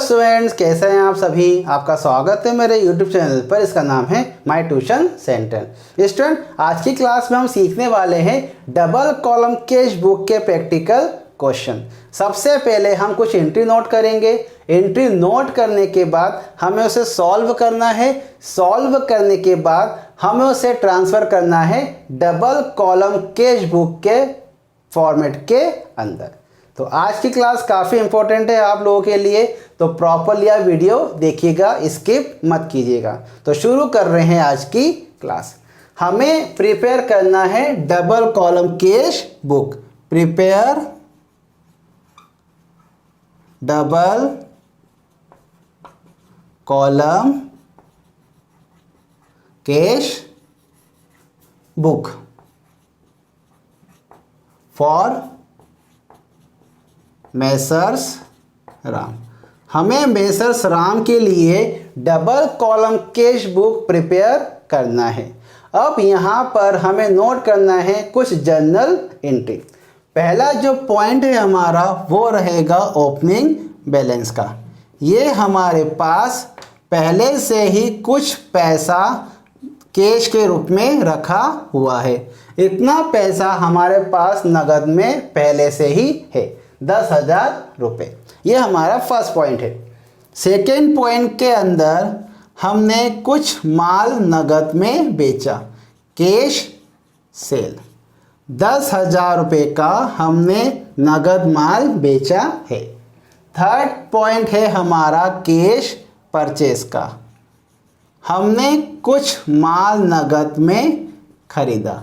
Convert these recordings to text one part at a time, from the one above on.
Students, कैसे हैं आप सभी। आपका स्वागत है मेरे YouTube चैनल पर। इसका नाम है माय ट्यूशन सेंटर। स्टूडेंट, आज की क्लास में हम सीखने वाले हैं डबल कॉलम कैश बुक के प्रैक्टिकल क्वेश्चन। सबसे पहले हम कुछ एंट्री नोट करेंगे। एंट्री नोट करने के बाद हमें उसे सॉल्व करना है। सॉल्व करने के बाद हमें उसे ट्रांसफ़र करना है डबल कॉलम कैश बुक के फॉर्मेट के अंदर। तो आज की क्लास काफ़ी इंपॉर्टेंट है आप लोगों के लिए, तो प्रॉपरली आप वीडियो देखिएगा, स्किप मत कीजिएगा। तो शुरू कर रहे हैं आज की क्लास। हमें प्रिपेयर करना है double column cash book. Prepare double column cash book for messrs Ram. हमें मेसर्स राम के लिए double column cash book prepare करना है। अब यहाँ पर हमें नोट करना है कुछ जर्नल एंट्री। पहला जो पॉइंट है हमारा वो रहेगा ओपनिंग बैलेंस का। ये हमारे पास पहले से ही कुछ पैसा कैश के रूप में रखा हुआ है। इतना पैसा हमारे पास नगद में पहले से ही है, 10,000 रुपये। ये हमारा फर्स्ट पॉइंट है। सेकेंड पॉइंट के अंदर हमने कुछ माल नगद में बेचा, कैश सेल। 10,000 रुपये का हमने नगद माल बेचा है। थर्ड पॉइंट है हमारा कैश परचेस का। हमने कुछ माल नगद में खरीदा।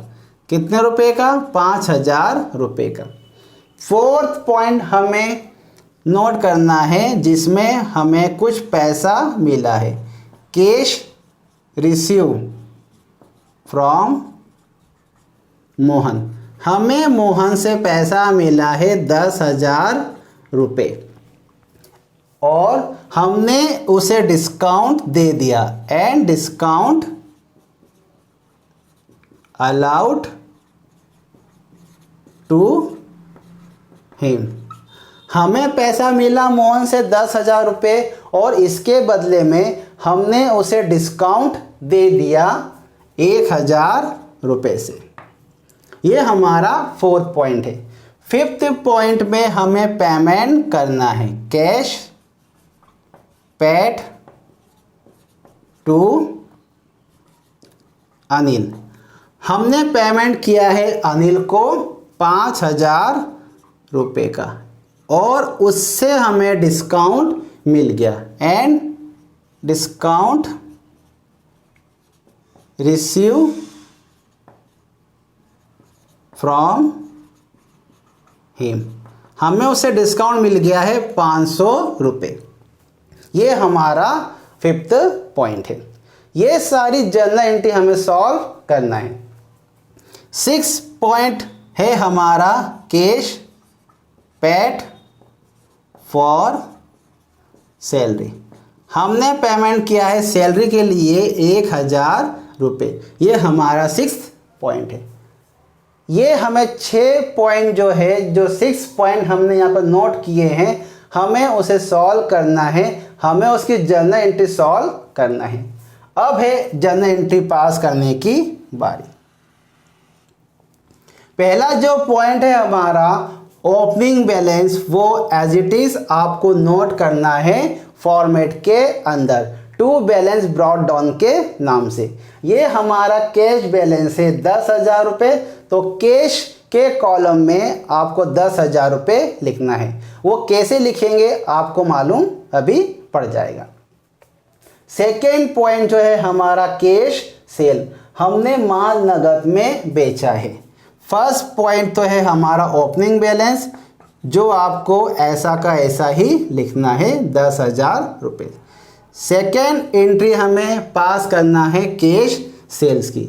कितने रुपए का? 5,000 रुपये का। फोर्थ पॉइंट हमें नोट करना है जिसमें हमें कुछ पैसा मिला है, कैश रिसीव फ्रॉम मोहन। हमें मोहन से पैसा मिला है 10,000 रुपये और हमने उसे डिस्काउंट दे दिया। And discount allowed to him. हमें पैसा मिला मोहन से 10,000 रुपये और इसके बदले में हमने उसे डिस्काउंट दे दिया 1,000 रुपये से। ये हमारा फोर्थ पॉइंट है। फिफ्थ पॉइंट में हमें पेमेंट करना है, कैश पेड टू अनिल। हमने पेमेंट किया है अनिल को 5,000 रुपये का और उससे हमें डिस्काउंट मिल गया। And discount receive from him. हमें उसे डिस्काउंट मिल गया है 500 रुपये। ये हमारा फिफ्थ पॉइंट है। ये सारी जर्नल एंट्री हमें सॉल्व करना है। सिक्स पॉइंट है हमारा कैश पेड फॉर सैलरी। हमने पेमेंट किया है सैलरी के लिए 1,000 रुपये। ये हमारा सिक्स्थ पॉइंट है। ये हमें 6 पॉइंट जो है, जो 6 पॉइंट हमने यहाँ पर नोट किए हैं, हमें उसे सॉल्व करना है। हमें उसकी जर्नल एंट्री सॉल्व करना है। अब है जर्नल एंट्री पास करने की बारी। पहला जो पॉइंट है हमारा ओपनिंग बैलेंस, वो एज इट इज आपको नोट करना है फॉर्मेट के अंदर, टू बैलेंस ब्रॉट डाउन के नाम से। ये हमारा कैश बैलेंस है 10,000 रुपये, तो कैश के कॉलम में आपको 10,000 रुपये लिखना है। वो कैसे लिखेंगे आपको मालूम अभी पड़ जाएगा। सेकेंड पॉइंट जो है हमारा कैश सेल, हमने माल नगद में बेचा है। फर्स्ट पॉइंट तो है हमारा ओपनिंग बैलेंस, जो आपको ऐसा का ऐसा ही लिखना है, 10,000 रुपये। सेकेंड एंट्री हमें पास करना है कैश सेल्स की।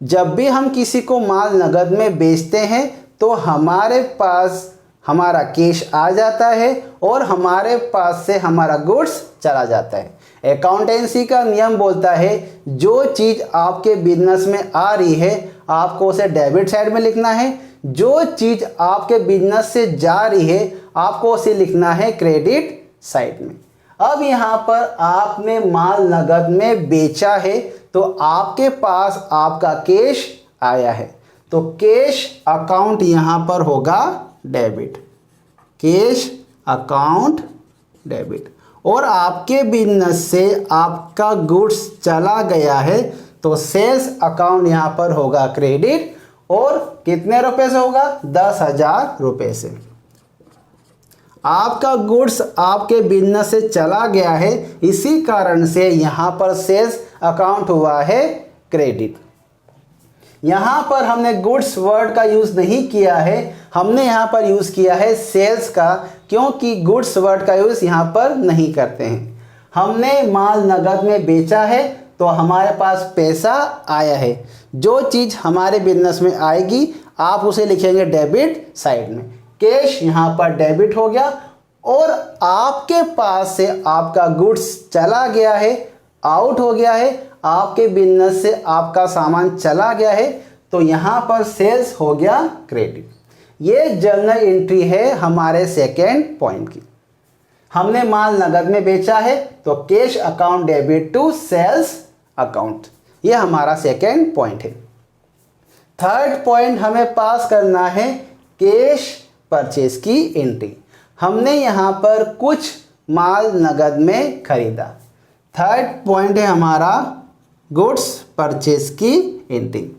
जब भी हम किसी को माल नगद में बेचते हैं तो हमारे पास हमारा कैश आ जाता है और हमारे पास से हमारा गुड्स चला जाता है। अकाउंटेंसी का नियम बोलता है जो चीज़ आपके बिजनेस में आ रही है आपको उसे डेबिट साइड में लिखना है, जो चीज़ आपके बिजनेस से जा रही है आपको उसे लिखना है क्रेडिट साइड में। अब यहाँ पर आपने माल नगद में बेचा है तो आपके पास आपका कैश आया है, तो कैश अकाउंट यहाँ पर होगा डेबिट, कैश अकाउंट डेबिट। और आपके बिजनेस से आपका गुड्स चला गया है तो सेल्स अकाउंट यहाँ पर होगा क्रेडिट, और कितने रुपए से होगा? 10,000 रुपये से। आपका गुड्स आपके बिजनेस से चला गया है, इसी कारण से यहाँ पर सेल्स अकाउंट हुआ है क्रेडिट। यहाँ पर हमने गुड्स वर्ड का यूज़ नहीं किया है, हमने यहाँ पर यूज़ किया है सेल्स का, क्योंकि गुड्स वर्ड का यूज़ यहाँ पर नहीं करते हैं। हमने माल नगद में बेचा है तो हमारे पास पैसा आया है। जो चीज़ हमारे बिजनेस में आएगी आप उसे लिखेंगे डेबिट साइड में। कैश यहाँ पर डेबिट हो गया, और आपके पास से आपका गुड्स चला गया है, आउट हो गया है, आपके बिजनेस से आपका सामान चला गया है, तो यहाँ पर सेल्स हो गया क्रेडिट। ये जर्नल एंट्री है हमारे सेकेंड पॉइंट की। हमने माल नगद में बेचा है तो cash account debit to sales account, ये हमारा सेकेंड पॉइंट है। थर्ड पॉइंट हमें पास करना है कैश परचेज की एंट्री। हमने यहाँ पर कुछ माल नगद में खरीदा। थर्ड पॉइंट है हमारा गुड्स परचेज की एंट्री।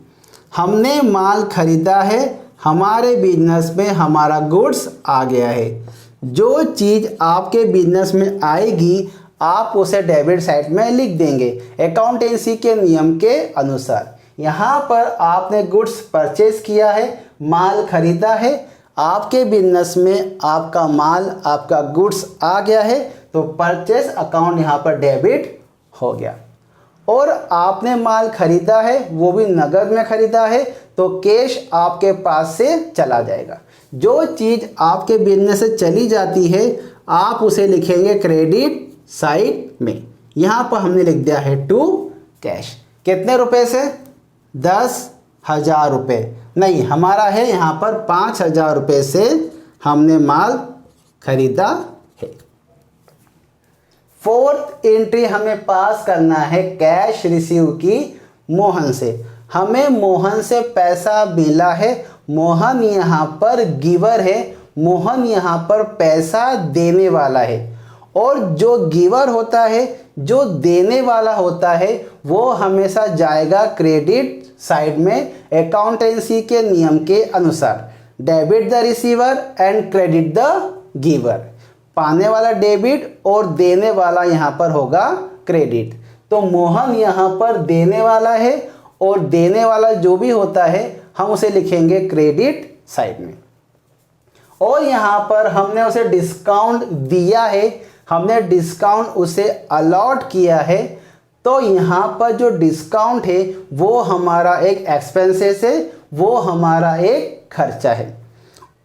हमने माल खरीदा है, हमारे बिजनेस में हमारा गुड्स आ गया है। जो चीज़ आपके बिजनेस में आएगी आप उसे डेबिट साइड में लिख देंगे अकाउंटेंसी के नियम के अनुसार। यहाँ पर आपने गुड्स परचेज किया है, माल खरीदा है, आपके बिजनेस में आपका माल आपका गुड्स आ गया है तो परचेज अकाउंट यहाँ पर डेबिट हो गया। और आपने माल खरीदा है वो भी नगद में खरीदा है तो कैश आपके पास से चला जाएगा। जो चीज़ आपके बिजनेस से चली जाती है आप उसे लिखेंगे क्रेडिट साइड में। यहाँ पर हमने लिख दिया है टू कैश। कितने रुपए से? 10,000 रुपये नहीं, हमारा है यहाँ पर 5,000 रुपये से हमने माल खरीदा है। फोर्थ एंट्री हमें पास करना है कैश रिसीव की मोहन से। हमें मोहन से पैसा मिला है, मोहन यहाँ पर गिवर है, मोहन यहाँ पर पैसा देने वाला है। और जो गिवर होता है, जो देने वाला होता है, वो हमेशा जाएगा क्रेडिट साइड में अकाउंटेंसी के नियम के अनुसार। Debit the receiver and credit the giver. पाने वाला डेबिट और देने वाला यहाँ पर होगा क्रेडिट। तो मोहन यहाँ पर देने वाला है और देने वाला जो भी होता है हम उसे लिखेंगे क्रेडिट साइड में। और यहाँ पर हमने उसे डिस्काउंट दिया है, हमने डिस्काउंट उसे अलॉट किया है, तो यहाँ पर जो डिस्काउंट है वो हमारा एक एक्सपेंसेस है, वो हमारा एक खर्चा है।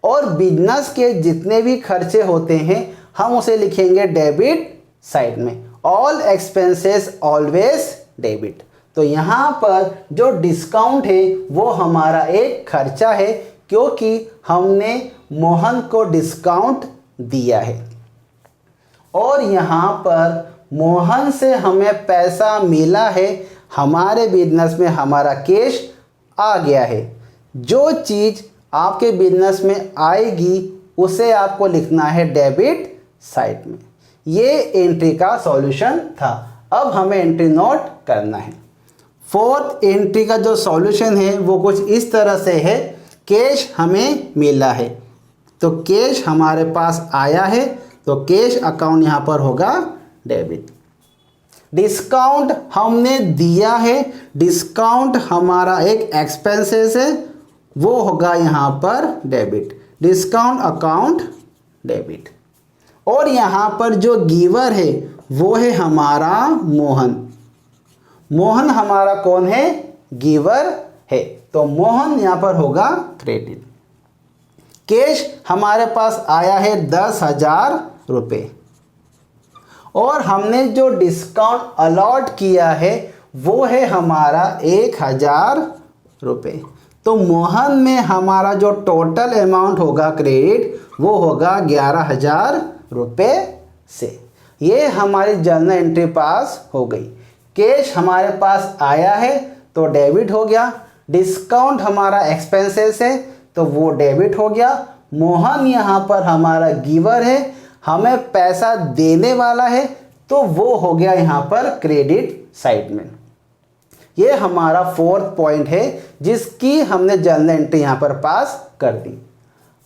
और बिजनेस के जितने भी खर्चे होते हैं हम उसे लिखेंगे डेबिट साइड में। All expenses always debit. तो यहाँ पर जो डिस्काउंट है वो हमारा एक खर्चा है, क्योंकि हमने मोहन को डिस्काउंट दिया है। और यहाँ पर मोहन से हमें पैसा मिला है, हमारे बिजनेस में हमारा कैश आ गया है। जो चीज़ आपके बिजनेस में आएगी उसे आपको लिखना है डेबिट साइड में। ये एंट्री का सॉल्यूशन था। अब हमें एंट्री नोट करना है। फोर्थ एंट्री का जो सॉल्यूशन है वो कुछ इस तरह से है। कैश हमें मिला है तो कैश हमारे पास आया है तो कैश अकाउंट यहाँ पर होगा डेबिट। डिस्काउंट हमने दिया है, डिस्काउंट हमारा एक एक्सपेंसेस है, वो होगा यहाँ पर डेबिट। Discount account debit. और यहाँ पर जो गिवर है वो है हमारा मोहन। मोहन हमारा कौन है? गिवर है, तो मोहन यहाँ पर होगा क्रेडिट। कैश हमारे पास आया है 10,000 रुपये और हमने जो डिस्काउंट अलॉट किया है वो है हमारा 1,000 रुपये। तो मोहन में हमारा जो टोटल अमाउंट होगा क्रेडिट वो होगा 11,000 रुपये से। ये हमारी जर्नल एंट्री पास हो गई। कैश हमारे पास आया है तो डेबिट हो गया। डिस्काउंट हमारा एक्सपेंसेस है तो वो डेबिट हो गया। मोहन यहाँ पर हमारा गिवर है, हमें पैसा देने वाला है तो वो हो गया यहाँ पर क्रेडिट साइड में। ये हमारा फोर्थ पॉइंट है जिसकी हमने जर्नल एंट्री यहाँ पर पास कर दी।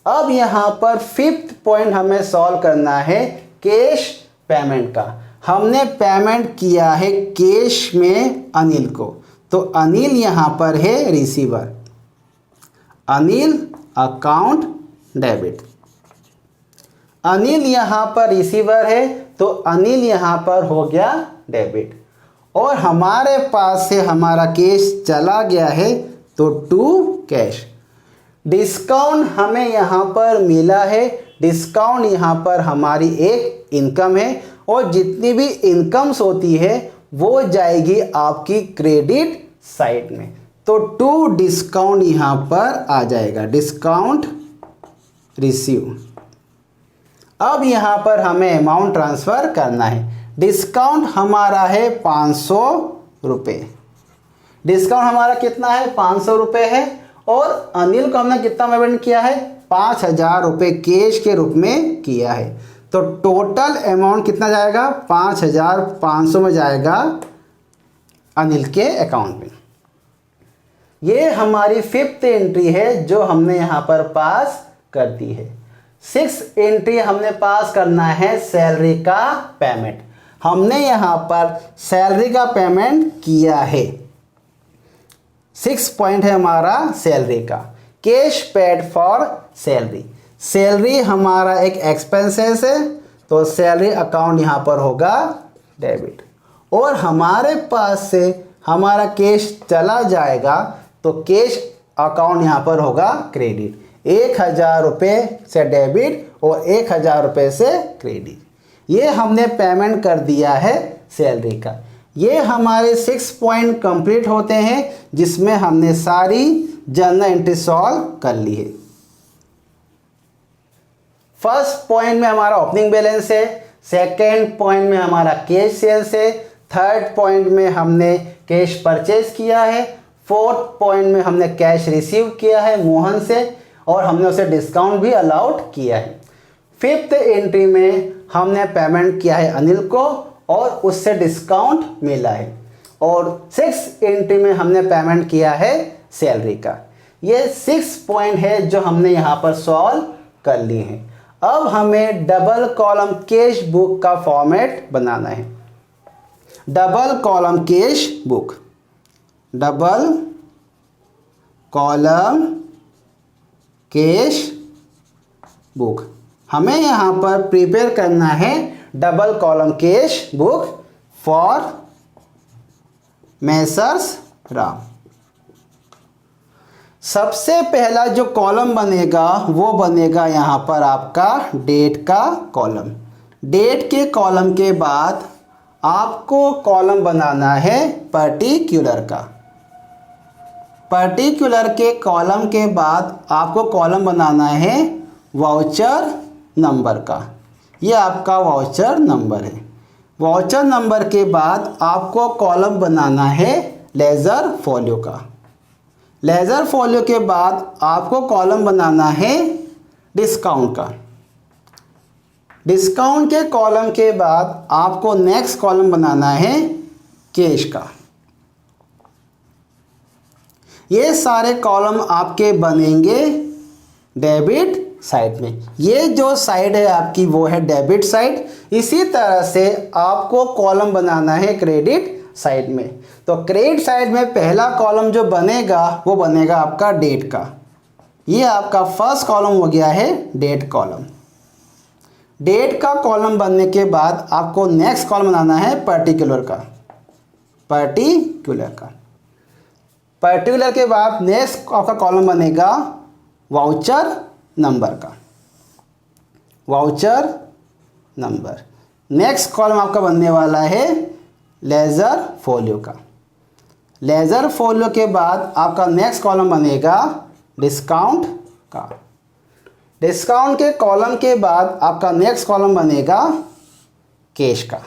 अब यहाँ पर फिफ्थ पॉइंट हमें सॉल्व करना है कैश पेमेंट का। हमने पेमेंट किया है कैश में अनिल को, तो अनिल यहाँ पर है receiver. Anil account debit. Anil यहाँ पर रिसीवर है तो अनिल यहाँ पर हो गया डेबिट। और हमारे पास से हमारा कैश चला गया है तो टू कैश। डिस्काउंट हमें यहाँ पर मिला है। डिस्काउंट यहाँ पर हमारी एक इनकम है और जितनी भी इनकम्स होती है वो जाएगी आपकी क्रेडिट साइड में, तो टू डिस्काउंट यहाँ पर आ जाएगा, डिस्काउंट रिसीव। अब यहाँ पर हमें अमाउंट ट्रांसफ़र करना है। डिस्काउंट हमारा है 500 रुपये। डिस्काउंट हमारा कितना है? 500 रुपये है। और अनिल को हमने कितना पेमेंट किया है? 5000 रुपये कैश के रूप में किया है। तो टोटल अमाउंट कितना जाएगा? 5500 में जाएगा अनिल के अकाउंट में। ये हमारी फिफ्थ एंट्री है जो हमने यहाँ पर पास कर दी है। सिक्स्थ एंट्री हमने पास करना है सैलरी का पेमेंट। हमने यहाँ पर सैलरी का पेमेंट किया है। 6 पॉइंट है हमारा सैलरी का। Cash paid for salary. Salary हमारा एक एक्सपेंसेस है तो सैलरी अकाउंट यहाँ पर होगा डेबिट। और हमारे पास से हमारा कैश चला जाएगा तो कैश अकाउंट यहाँ पर होगा क्रेडिट। 1000 रुपये से डेबिट और 1000 रुपये से क्रेडिट। ये हमने पेमेंट कर दिया है सैलरी का। ये हमारे 6 पॉइंट कंप्लीट होते हैं जिसमें हमने सारी जर्नल एंट्री सॉल्व कर ली है। फर्स्ट पॉइंट में हमारा ओपनिंग बैलेंस है, सेकेंड पॉइंट में हमारा कैश सेल्स है, थर्ड पॉइंट में हमने कैश परचेज किया है, फोर्थ पॉइंट में हमने कैश रिसीव किया है मोहन से और हमने उसे डिस्काउंट भी अलाउड किया है। फिफ्थ एंट्री में हमने पेमेंट किया है अनिल को और उससे डिस्काउंट मिला है। और सिक्स एंट्री में हमने पेमेंट किया है सैलरी का। ये 6 पॉइंट है जो हमने यहाँ पर सॉल्व कर लिए हैं। अब हमें डबल कॉलम कैश बुक का फॉर्मेट बनाना है। Double column cash book, double column cash book. हमें यहाँ पर प्रिपेयर करना है double column cash book for messrs Ram. सबसे पहला जो कॉलम बनेगा वो बनेगा यहाँ पर आपका डेट का कॉलम। डेट के कॉलम के बाद आपको कॉलम बनाना है पर्टिकुलर का। पर्टिकुलर के कॉलम के बाद आपको कॉलम बनाना है वाउचर नंबर का। ये आपका वाउचर नंबर है। वाउचर नंबर के बाद आपको कॉलम बनाना है लेज़र फोलियो का। लेज़र फोलियो के बाद आपको कॉलम बनाना है डिस्काउंट का। डिस्काउंट के कॉलम के बाद आपको नेक्स्ट कॉलम बनाना है कैश का। ये सारे कॉलम आपके बनेंगे डेबिट साइड में। ये जो साइड है आपकी वो है डेबिट साइड। इसी तरह से आपको कॉलम बनाना है क्रेडिट साइड में। तो क्रेडिट साइड में पहला कॉलम जो बनेगा वो बनेगा आपका डेट का। ये आपका फर्स्ट कॉलम हो गया है डेट कॉलम। डेट का कॉलम बनने के बाद आपको नेक्स्ट कॉलम बनाना है पर्टिकुलर का। पर्टिकुलर का। पर्टिकुलर के बाद नेक्स्ट आपका कॉलम बनेगा वाउचर नंबर का। Voucher number. नेक्स्ट कॉलम आपका बनने वाला है लेज़र फोलियो का। लेज़र फोलियो के बाद आपका नेक्स्ट कॉलम बनेगा डिस्काउंट का। डिस्काउंट के कॉलम के बाद आपका नेक्स्ट कॉलम बनेगा कैश का।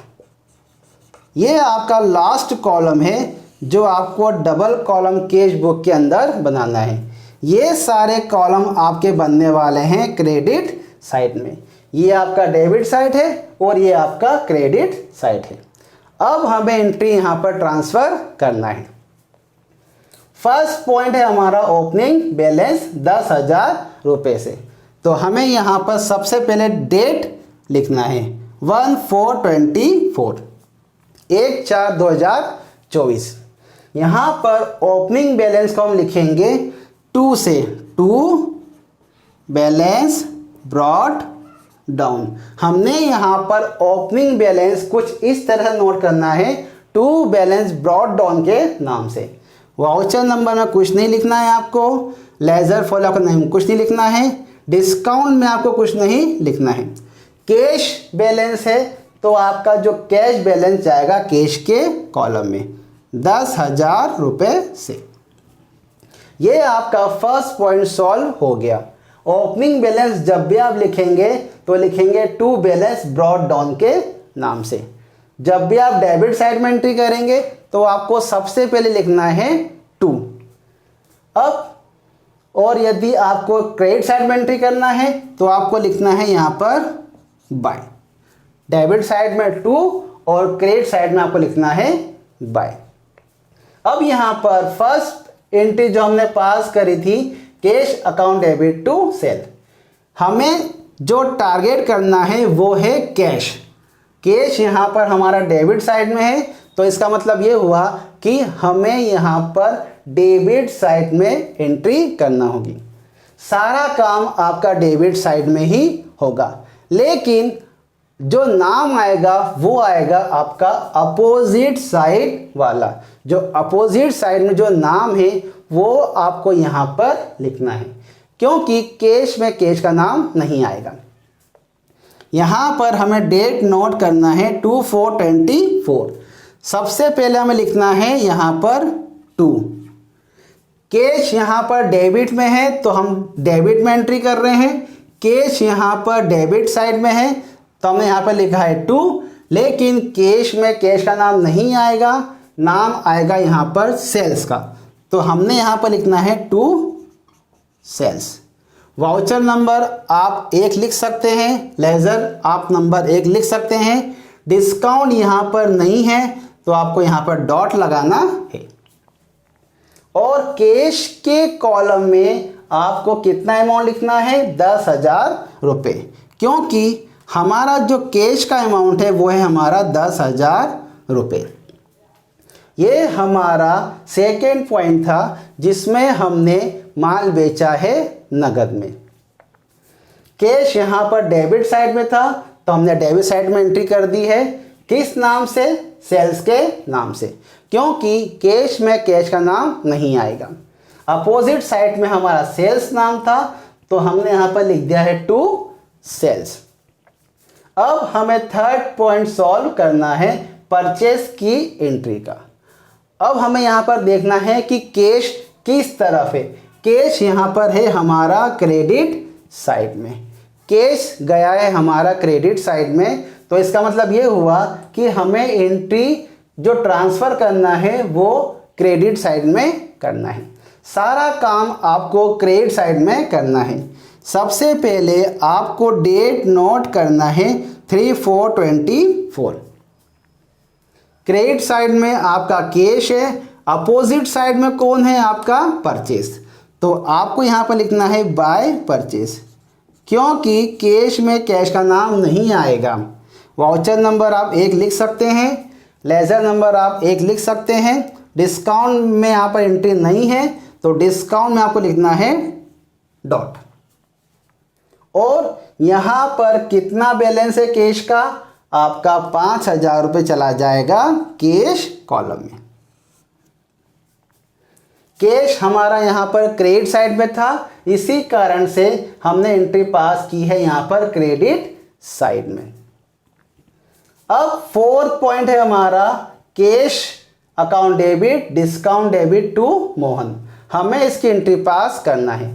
ये आपका लास्ट कॉलम है जो आपको डबल कॉलम कैश बुक के अंदर बनाना है। ये सारे कॉलम आपके बनने वाले हैं क्रेडिट साइड में। ये आपका डेबिट साइड है और ये आपका क्रेडिट साइड है। अब हमें एंट्री यहाँ पर ट्रांसफ़र करना है। फर्स्ट पॉइंट है हमारा ओपनिंग बैलेंस 10,000 रुपये से। तो हमें यहाँ पर सबसे पहले डेट लिखना है 1/4/24, 1/4/2024। यहाँ पर ओपनिंग बैलेंस को हम लिखेंगे 2 से, 2 बैलेंस ब्रॉट डाउन। हमने यहाँ पर ओपनिंग बैलेंस कुछ इस तरह नोट करना है, 2 बैलेंस ब्रॉट डाउन के नाम से। वाउचर नंबर में कुछ नहीं लिखना है आपको, लेजर फॉलो का नाम कुछ नहीं लिखना है, डिस्काउंट में आपको कुछ नहीं लिखना है। कैश बैलेंस है तो आपका जो कैश बैलेंस जाएगा कैश के कॉलम में 10,000 रुपये से। ये आपका फर्स्ट पॉइंट सॉल्व हो गया। ओपनिंग बैलेंस जब भी आप लिखेंगे तो लिखेंगे 2 बैलेंस ब्रॉट डाउन के नाम से। जब भी आप डेबिट साइड में एंट्री करेंगे तो आपको सबसे पहले लिखना है 2। अब और यदि आपको क्रेडिट साइड में एंट्री करना है तो आपको लिखना है यहाँ पर बाय। डेबिट साइड में 2 और क्रेडिट साइड में आपको लिखना है बाय। अब यहाँ पर फर्स्ट एंट्री जो हमने पास करी थी cash account debit to sale, हमें जो टारगेट करना है वो है कैश। कैश यहाँ पर हमारा डेबिट साइड में है तो इसका मतलब ये हुआ कि हमें यहाँ पर डेबिट साइड में एंट्री करना होगी। सारा काम आपका डेबिट साइड में ही होगा, लेकिन जो नाम आएगा वो आएगा आपका अपोजिट साइड वाला। जो अपोजिट साइड में जो नाम है वो आपको यहाँ पर लिखना है, क्योंकि कैश में कैश का नाम नहीं आएगा। यहाँ पर हमें डेट नोट करना है 2/4/24। सबसे पहले हमें लिखना है यहाँ पर 2। कैश यहाँ पर डेबिट में है तो हम डेबिट में एंट्री कर रहे हैं। कैश यहाँ पर डेबिट साइड में है तो हमने यहाँ पर लिखा है 2, लेकिन कैश में कैश का नाम नहीं आएगा, नाम आएगा यहाँ पर सेल्स का। तो हमने यहाँ पर लिखना है 2 सेल्स। वाउचर नंबर आप 1 लिख सकते हैं, लेजर आप नंबर 1 लिख सकते हैं। डिस्काउंट यहाँ पर नहीं है तो आपको यहाँ पर डॉट लगाना है। और कैश के कॉलम में आपको कितना अमाउंट लिखना है 10,000 रुपये, क्योंकि हमारा जो कैश का अमाउंट है वो है हमारा 10,000 रुपये। ये हमारा सेकेंड पॉइंट था जिसमें हमने माल बेचा है नगद में। कैश यहाँ पर डेबिट साइड में था तो हमने डेबिट साइड में एंट्री कर दी है। किस नाम से? सेल्स के नाम से, क्योंकि कैश में कैश का नाम नहीं आएगा। अपोजिट साइड में हमारा सेल्स नाम था तो हमने यहाँ पर लिख दिया है 2 सेल्स। अब हमें थर्ड पॉइंट सॉल्व करना है परचेस की एंट्री का। अब हमें यहाँ पर देखना है कि कैश किस तरफ है। कैश यहाँ पर है हमारा क्रेडिट साइड में। कैश गया है हमारा क्रेडिट साइड में, तो इसका मतलब ये हुआ कि हमें एंट्री जो ट्रांसफ़र करना है वो क्रेडिट साइड में करना है। सारा काम आपको क्रेडिट साइड में करना है। सबसे पहले आपको डेट नोट करना है 3/4/24। क्रेडिट साइड में आपका कैश है, अपोजिट साइड में कौन है? आपका परचेस। तो आपको यहाँ पर लिखना है बाय परचेस, क्योंकि कैश में कैश का नाम नहीं आएगा। वाउचर नंबर आप 1 लिख सकते हैं, लेजर नंबर आप 1 लिख सकते हैं। डिस्काउंट में यहाँ पर एंट्री नहीं है तो डिस्काउंट में आपको लिखना है डॉट। और यहाँ पर कितना बैलेंस है कैश का? आपका 5,000 रुपये चला जाएगा कैश कॉलम में। कैश हमारा यहाँ पर क्रेडिट साइड में था, इसी कारण से हमने एंट्री पास की है यहाँ पर क्रेडिट साइड में। अब फोर्थ पॉइंट है हमारा cash account debit discount debit to Mohan. हमें इसकी एंट्री पास करना है।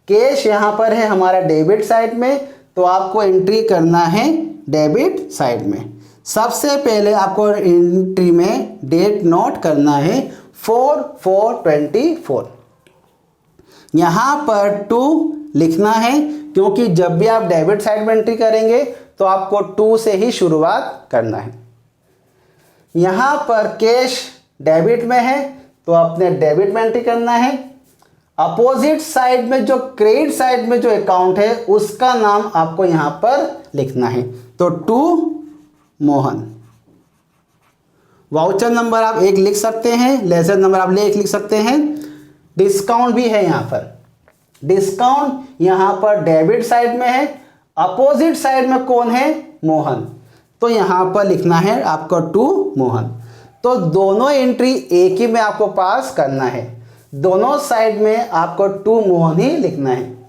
कैश यहाँ पर है हमारा डेबिट साइड में, तो आपको एंट्री करना है डेबिट साइड में। सबसे पहले आपको एंट्री में डेट नोट करना है 4/4/24। यहाँ पर 2 लिखना है, क्योंकि जब भी आप डेबिट साइड में एंट्री करेंगे तो आपको 2 से ही शुरुआत करना है। यहाँ पर कैश डेबिट में है तो अपने डेबिट में एंट्री करना है। अपोजिट साइड में जो क्रेडिट साइड में जो अकाउंट है उसका नाम आपको यहाँ पर लिखना है, तो टू मोहन। वाउचर नंबर आप 1 लिख सकते हैं, लेजर नंबर आप 1 लिख सकते हैं। डिस्काउंट भी है यहाँ पर, डिस्काउंट यहाँ पर डेबिट साइड में है, अपोजिट साइड में कौन है, मोहन, तो यहाँ पर लिखना है आपको 2 मोहन। तो दोनों एंट्री एक ही में आपको पास करना है, दोनों साइड में आपको 2 मोहन ही लिखना है।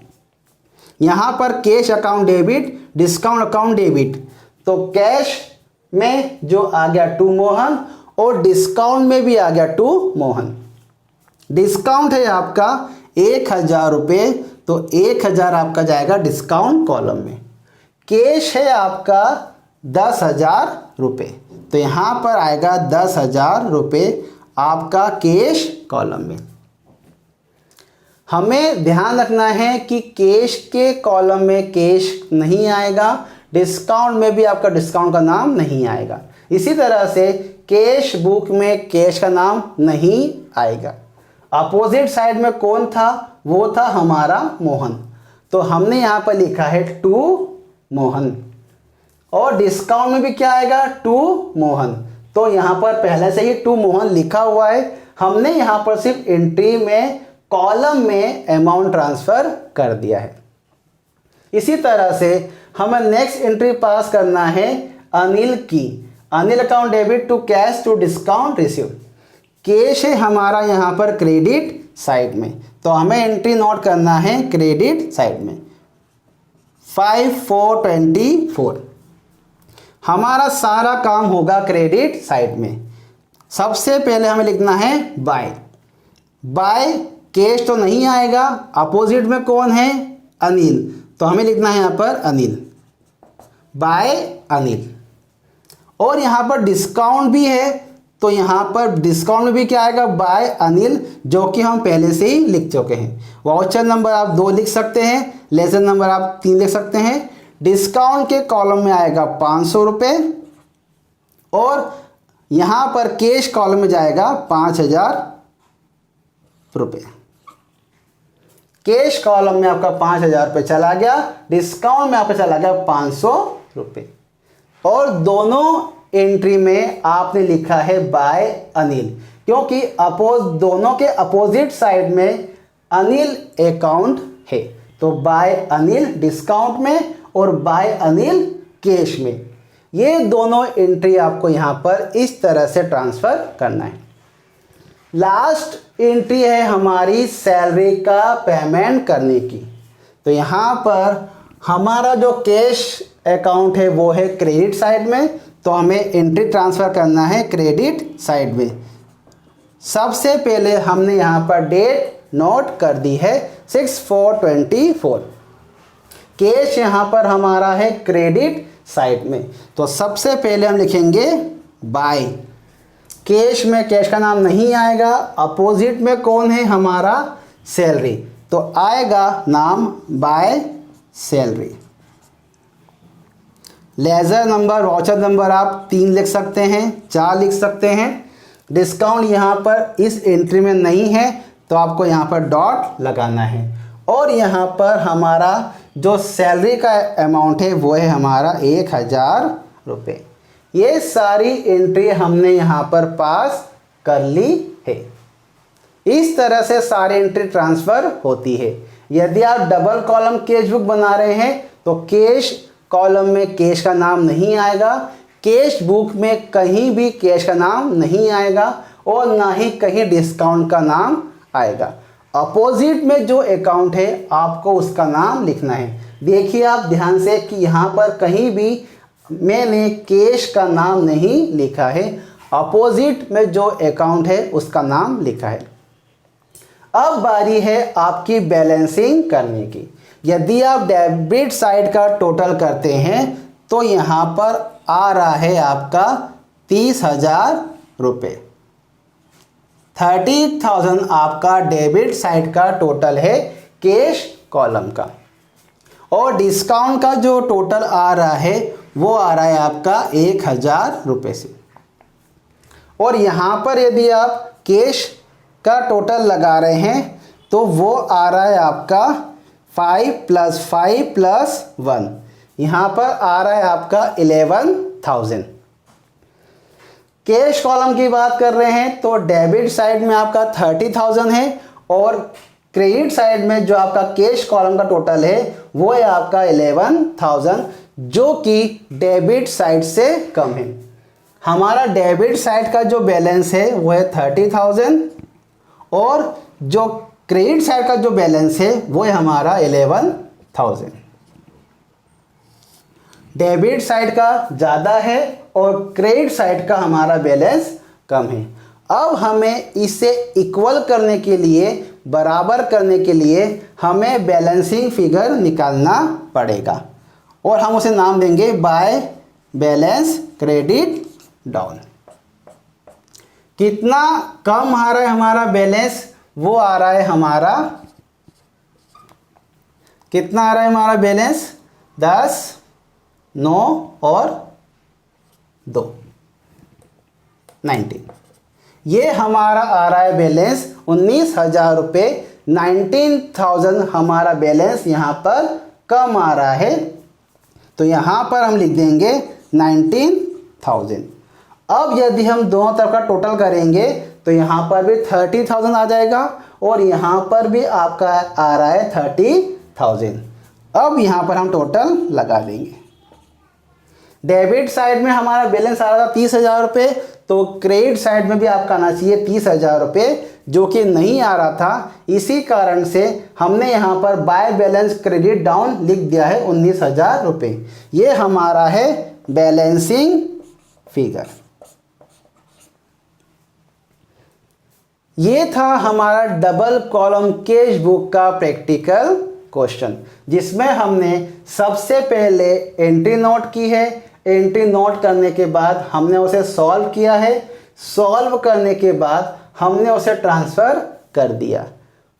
यहाँ पर cash account debit, discount account debit, तो कैश में जो आ गया 2 मोहन और डिस्काउंट में भी आ गया 2 मोहन। डिस्काउंट है आपका 1000 रुपये, तो 1000 आपका जाएगा डिस्काउंट कॉलम में। कैश है आपका 10,000 रुपये, तो यहाँ पर आएगा 10,000 रुपये आपका कैश कॉलम में। हमें ध्यान रखना है कि कैश के कॉलम में कैश नहीं आएगा, डिस्काउंट में भी आपका डिस्काउंट का नाम नहीं आएगा। इसी तरह से कैश बुक में कैश का नाम नहीं आएगा। अपोजिट साइड में कौन था, वो था हमारा मोहन, तो हमने यहाँ पर लिखा है 2 मोहन। और डिस्काउंट में भी क्या आएगा, 2 मोहन, तो यहाँ पर पहले से ही 2 मोहन लिखा हुआ है, हमने यहाँ पर सिर्फ एंट्री में कॉलम में अमाउंट ट्रांसफर कर दिया है। इसी तरह से हमें नेक्स्ट एंट्री पास करना है अनिल की। Anil account debit to cash to discount receive. Cash है हमारा यहाँ पर क्रेडिट साइड में, तो हमें एंट्री नोट करना है क्रेडिट साइड में 5/4/24। हमारा सारा काम होगा क्रेडिट साइड में। सबसे पहले हमें लिखना है बाय। बाय कैश तो नहीं आएगा, अपोजिट में कौन है, अनिल, तो हमें लिखना है यहाँ पर अनिल, बाय अनिल। और यहाँ पर डिस्काउंट भी है, तो यहाँ पर डिस्काउंट में भी क्या आएगा, बाय अनिल, जो कि हम पहले से ही लिख चुके हैं। वाउचर नंबर आप 2 लिख सकते हैं, लेजर नंबर आप 3 लिख सकते हैं। डिस्काउंट के कॉलम में आएगा 500 रुपये और यहाँ पर कैश कॉलम में जाएगा 5,000 रुपये। कैश कॉलम में आपका 5,000 रुपये चला गया, डिस्काउंट में आपका चला गया 500 रुपये। और दोनों एंट्री में आपने लिखा है बाय अनिल, क्योंकि दोनों के अपोजिट साइड में अनिल अकाउंट है, तो बाय अनिल डिस्काउंट में और बाय अनिल कैश में। ये दोनों एंट्री आपको यहाँ पर इस तरह से ट्रांसफ़र करना है। लास्ट एंट्री है हमारी सैलरी का पेमेंट करने की, तो यहाँ पर हमारा जो कैश अकाउंट है वो है क्रेडिट साइड में, तो हमें एंट्री ट्रांसफ़र करना है क्रेडिट साइड में। सबसे पहले हमने यहाँ पर डेट नोट कर दी है 6/4/24। कैश यहाँ पर हमारा है क्रेडिट साइड में, तो सबसे पहले हम लिखेंगे बाय। कैश में कैश का नाम नहीं आएगा, अपोजिट में कौन है हमारा, सैलरी, तो आएगा नाम by salary. Ledger number, voucher number आप 3 लिख सकते हैं, 4 लिख सकते हैं। डिस्काउंट यहाँ पर इस एंट्री में नहीं है, तो आपको यहाँ पर डॉट लगाना है। और यहाँ पर हमारा जो सैलरी का अमाउंट है वो है हमारा 1,000 रुपये। ये सारी एंट्री हमने यहाँ पर पास कर ली है। इस तरह से सारी एंट्री ट्रांसफ़र होती है। यदि आप डबल कॉलम कैश बुक बना रहे हैं तो कैश कॉलम में कैश का नाम नहीं आएगा, कैश बुक में कहीं भी कैश का नाम नहीं आएगा और ना ही कहीं डिस्काउंट का नाम आएगा। अपोजिट में जो अकाउंट है आपको उसका नाम लिखना है। देखिए आप ध्यान से कि यहाँ पर कहीं भी मैंने कैश का नाम नहीं लिखा है, अपोजिट में जो अकाउंट है उसका नाम लिखा है। अब बारी है आपकी बैलेंसिंग करने की। यदि आप डेबिट साइड का टोटल करते हैं तो यहाँ पर आ रहा है आपका 30,000 रुपये। 30,000 आपका डेबिट साइड का टोटल है कैश कॉलम का। और डिस्काउंट का जो टोटल आ रहा है वो आ रहा है आपका 1,000 रुपये से। और यहाँ पर यदि आप कैश का टोटल लगा रहे हैं तो वो आ रहा है आपका 5 + 5 + 1, यहाँ पर आ रहा है आपका 11,000। कैश कॉलम की बात कर रहे हैं तो डेबिट साइड में आपका 30,000 है और क्रेडिट साइड में जो आपका कैश कॉलम का टोटल है वो है आपका 11,000, जो कि डेबिट साइड से कम है। हमारा डेबिट साइड का जो बैलेंस है वो है 30,000 और जो क्रेडिट साइड का जो बैलेंस है वो है हमारा 11,000। डेबिट साइड का ज़्यादा है और क्रेडिट साइड का हमारा बैलेंस कम है। अब हमें इसे इक्वल करने के लिए, बराबर करने के लिए हमें बैलेंसिंग फिगर निकालना पड़ेगा और हम उसे नाम देंगे बाय बैलेंस क्रेडिट डाउन। कितना कम आ रहा है हमारा बैलेंस, वो आ रहा है हमारा, कितना आ रहा है हमारा बैलेंस 10, 9 और 2, 19। ये हमारा आ रहा है बैलेंस 19,000 रुपये। 19,000 हमारा बैलेंस यहाँ पर कम आ रहा है तो यहाँ पर हम लिख देंगे 19,000। अब यदि हम दोनों तरफ का टोटल करेंगे तो यहाँ पर भी 30,000 आ जाएगा और यहाँ पर भी आपका आ रहा है 30,000। अब यहाँ पर हम टोटल लगा देंगे। डेबिट साइड में हमारा बैलेंस आ रहा था 30,000 रुपये, तो क्रेडिट साइड में भी आपका आना चाहिए 30,000 रुपये, जो कि नहीं आ रहा था। इसी कारण से हमने यहाँ पर बाय बैलेंस क्रेडिट डाउन लिख दिया है 19,000 रुपये। ये हमारा है बैलेंसिंग फिगर। ये था हमारा डबल कॉलम कैश बुक का प्रैक्टिकल क्वेश्चन, जिसमें हमने सबसे पहले एंट्री नोट की है। एंट्री नोट करने के बाद हमने उसे सॉल्व किया है। सॉल्व करने के बाद हमने उसे ट्रांसफ़र कर दिया।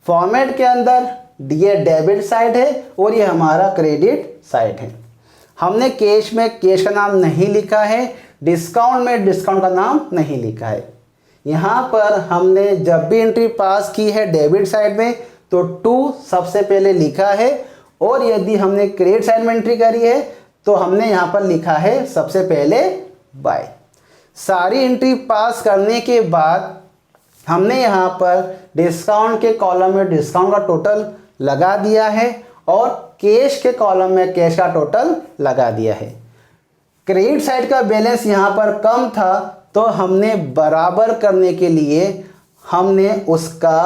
फॉर्मेट के अंदर ये डेबिट साइड है और ये हमारा क्रेडिट साइड है। हमने कैश में कैश का नाम नहीं लिखा है, डिस्काउंट में डिस्काउंट का नाम नहीं लिखा है। यहाँ पर हमने जब भी एंट्री पास की है डेबिट साइड में तो 2 सबसे पहले लिखा है, और यदि हमने क्रेडिट साइड में एंट्री करी है तो हमने यहाँ पर लिखा है सबसे पहले बाय। सारी एंट्री पास करने के बाद हमने यहाँ पर डिस्काउंट के कॉलम में डिस्काउंट का टोटल लगा दिया है और कैश के कॉलम में कैश का टोटल लगा दिया है। क्रेडिट साइड का बैलेंस यहाँ पर कम था तो हमने बराबर करने के लिए हमने उसका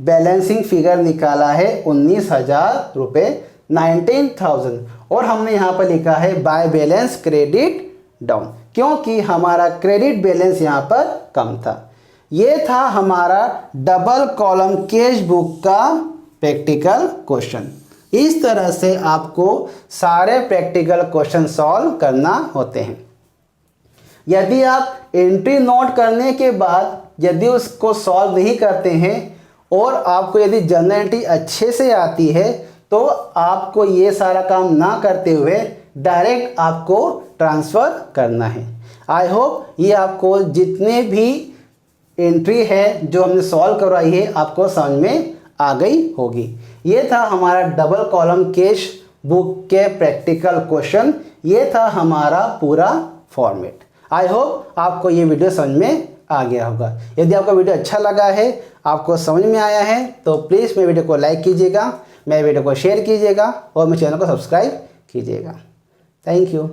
बैलेंसिंग फिगर निकाला है 19,000 रुपये, 19,000, और हमने यहाँ पर लिखा है बाय बैलेंस क्रेडिट डाउन, क्योंकि हमारा क्रेडिट बैलेंस यहाँ पर कम था। ये था हमारा डबल कॉलम कैश बुक का प्रैक्टिकल क्वेश्चन। इस तरह से आपको सारे प्रैक्टिकल क्वेश्चन सॉल्व करना होते हैं। यदि आप एंट्री नोट करने के बाद यदि उसको सॉल्व नहीं करते हैं और आपको यदि जनरल एंट्री अच्छे से आती है तो आपको ये सारा काम ना करते हुए डायरेक्ट आपको ट्रांसफ़र करना है। आई होप ये आपको जितने भी एंट्री है जो हमने सॉल्व करवाई है आपको समझ में आ गई होगी। ये था हमारा डबल कॉलम कैश बुक के प्रैक्टिकल क्वेश्चन। ये था हमारा पूरा फॉर्मेट। आई होप आपको ये वीडियो समझ में आ गया होगा। यदि आपको वीडियो अच्छा लगा है, आपको समझ में आया है, तो प्लीज़ मेरे वीडियो को लाइक कीजिएगा, मेरे वीडियो को शेयर कीजिएगा और मेरे चैनल को सब्सक्राइब कीजिएगा। Thank you.